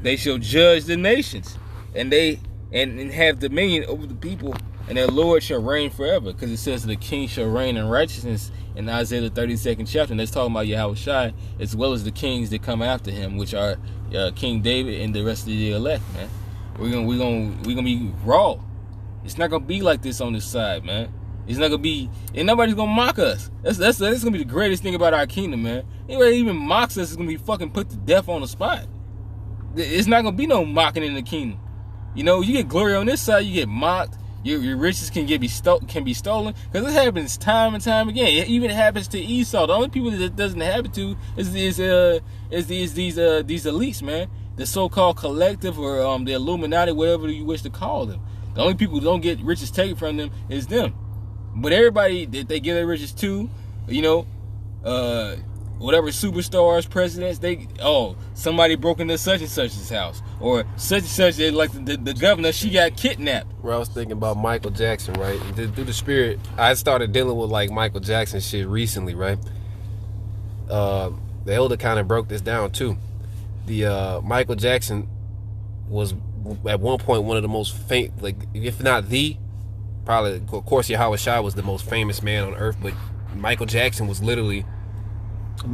"They shall judge the nations, and they." And have dominion over the people, and their Lord shall reign forever. Because it says the king shall reign in righteousness in Isaiah the 32nd chapter. And that's talking about Yahweh Shai, as well as the kings that come after him, which are King David and the rest of the elect, man. We're gonna be raw. It's not gonna be like this on this side, man. It's not gonna be, and nobody's gonna mock us. That's gonna be the greatest thing about our kingdom, man. Anybody even mocks us is gonna be fucking put to death on the spot. It's not gonna be no mocking in the kingdom. You know, you get glory on this side, you get mocked. Your riches can be stolen, because this happens time and time again. It even happens to Esau. The only people that it doesn't happen to is these elites, man. The so-called collective or the Illuminati, whatever you wish to call them. The only people who don't get riches taken from them is them. But everybody that they give their riches to, you know, whatever superstars, presidents, somebody broke into such and such's house, or such and such, like the governor, she got kidnapped. Where I was thinking about Michael Jackson, right? Through the spirit, I started dealing with like Michael Jackson shit recently, right? The elder kind of broke this down too. The Michael Jackson was at one point one of the most famous, like if not the, probably, of course Yahweh Shai was the most famous man on earth, but Michael Jackson was literally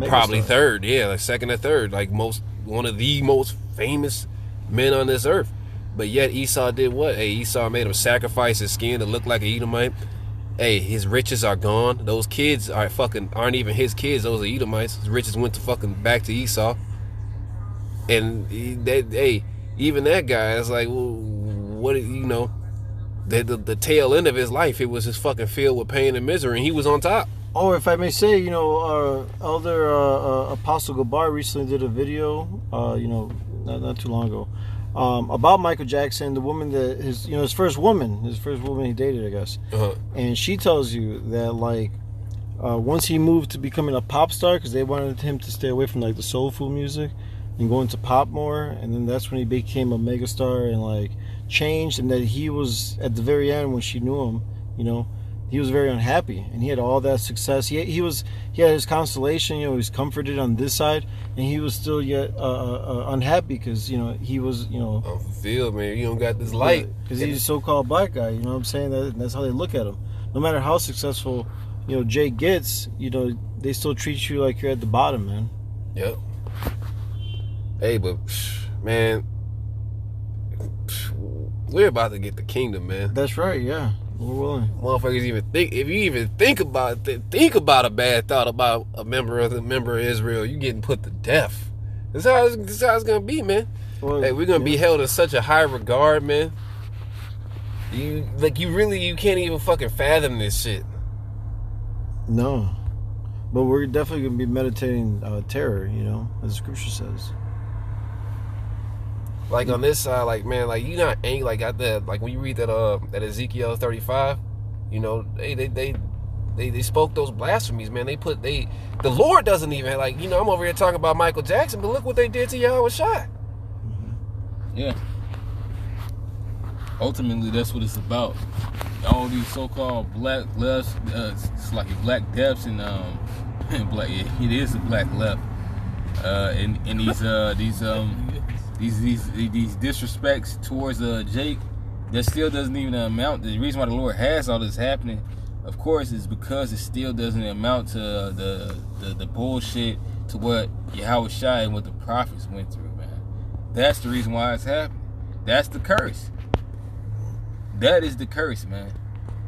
probably third, like second or third, like one of the most famous men on this earth. But yet Esau did what? Hey, Esau made him sacrifice his skin to look like an Edomite. Hey, his riches are gone. Those kids aren't even his kids. Those are Edomites. His riches went to fucking back to Esau. And even that guy is like, well, what, you know, the tail end of his life, it was just fucking filled with pain and misery, and he was on top. Oh, if I may say, Elder Apostle Gabar recently did a video, not too long ago, about Michael Jackson, the woman that his first woman he dated, I guess. Uh-huh. And she tells you that, like, once he moved to becoming a pop star, because they wanted him to stay away from, like, the soulful music and go into pop more, and then that's when he became a megastar and, like, changed, and that he was, at the very end, when she knew him, he was very unhappy, and he had all that success. He had his consolation. He was comforted on this side, and he was still yet unhappy because he was unfulfilled, man. You don't got this light because he's a so-called black guy. You know what I'm saying? That's how they look at him. No matter how successful Jay gets, they still treat you like you're at the bottom, man. Yep. Hey, but man, we're about to get the kingdom, man. That's right. Yeah. We're willing. Motherfuckers if you even think about a bad thought about a member of Israel, you getting put to death. This is how it's gonna be, man. Well, hey, we're gonna be held in such a high regard, man. You can't even fucking fathom this shit. No, but we're definitely gonna be meditating terror, as the scripture says. Like on this side, like man, like you not angry like at that, like when you read that Ezekiel 35, they spoke those blasphemies, man. The Lord doesn't even I'm over here talking about Michael Jackson, but look what they did to Yahweh Shai. Yeah. Ultimately, that's what it's about. All these so-called black lefts, it's like black deaths and black. Yeah, it is a black left. And these disrespects towards Jake, that still doesn't even amount. The reason why the Lord has all this happening, of course, is because it still doesn't amount to the bullshit to what Yahweh Shai and what the prophets went through, man. That's the reason why it's happening. That's the curse. That is the curse, man.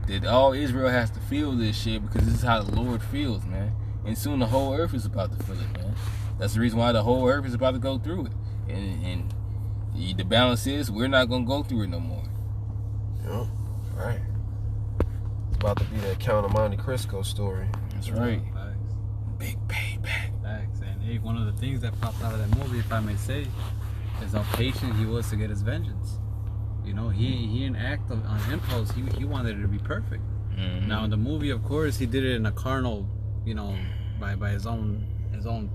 That all Israel has to feel this shit because this is how the Lord feels, man. And soon the whole earth is about to feel it, man. That's the reason why the whole earth is about to go through it. And the balance is we're not gonna go through it no more. Yeah, right. It's about to be that Count of Monte Cristo story. That's right. Facts. Big payback. Facts. And hey, one of the things that popped out of that movie, if I may say, is how patient he was to get his vengeance. He didn't act on impulse. He wanted it to be perfect. Mm-hmm. Now in the movie, of course, he did it in a carnal, by his own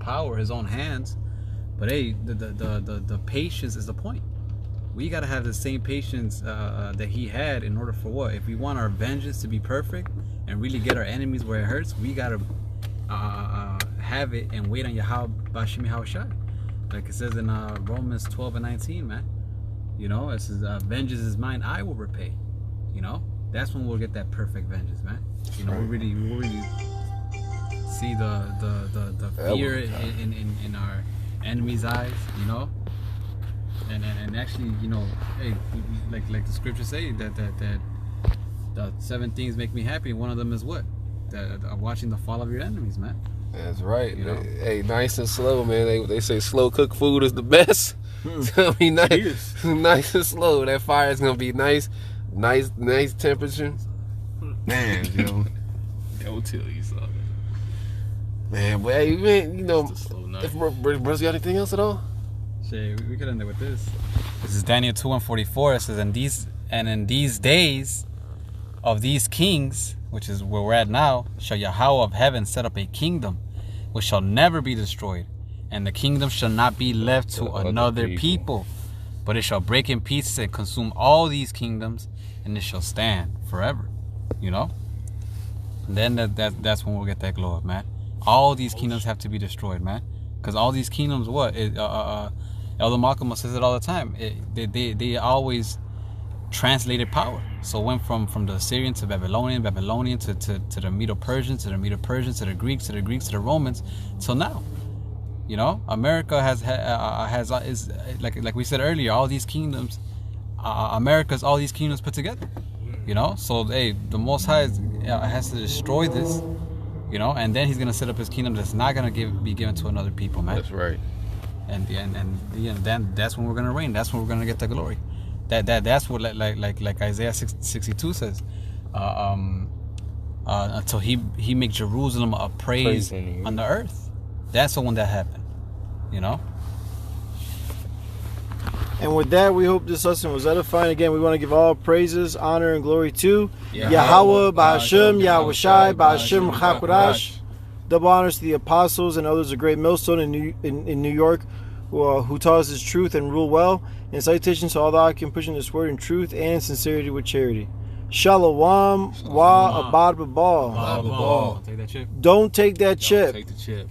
power, his own hands. But hey, the patience is the point. We gotta have the same patience that he had in order for what? If we want our vengeance to be perfect and really get our enemies where it hurts, we gotta have it and wait on Yahweh Bashim Shai. Like it says in Romans 12 and 19, man. It says, vengeance is mine, I will repay. That's when we'll get that perfect vengeance, man. We'll really see the fear in our enemies' eyes, and actually, hey, like the scriptures say that the 7 things make me happy. One of them is what? Watching the fall of your enemies, man. That's right. Hey, nice and slow, man. They say slow cooked food is the best. It's gonna be nice, nice and slow. That fire is gonna be nice temperature. Man, Don't tell you something. Man, but hey, man, if brothers got anything else at all? Shit, we could end it with this. This is Daniel 2:44. It says, in these days of these kings, which is where we're at now, shall Yahweh of heaven set up a kingdom which shall never be destroyed, and the kingdom shall not be left to another people, but it shall break in pieces and consume all these kingdoms, and it shall stand forever. And then that's when we'll get that glow up, man. All these kingdoms have to be destroyed, man. Because all these kingdoms, Elder Malcolm says it all the time. They always translated power. So it went from the Assyrian to Babylonian to the Medo-Persians, to the Medo-Persians, to the Greeks, to the Romans, till now. America is like we said earlier, all these kingdoms, America's all these kingdoms put together. So hey, the Most High has to destroy this, and then he's gonna set up his kingdom that's not gonna be given to another people, man. That's right. And then that's when we're gonna reign. That's when we're gonna get the glory. That's what like Isaiah 62 says. Until he make Jerusalem a praise on the earth. That's the one that happened. You know? And with that, we hope this lesson was edifying. Again, we want to give all praises, honor, and glory to Yahweh, Ba'ashem, Yahweh Shai, Ba'ashem, Chakurash. Double honors to the apostles and others of Great Millstone in New York who taught us His truth and rule well. And salutations to all the Akim pushing this word in truth and sincerity with charity. Shalom wa abad babal. Take that chip. Don't take that chip. Take the chip.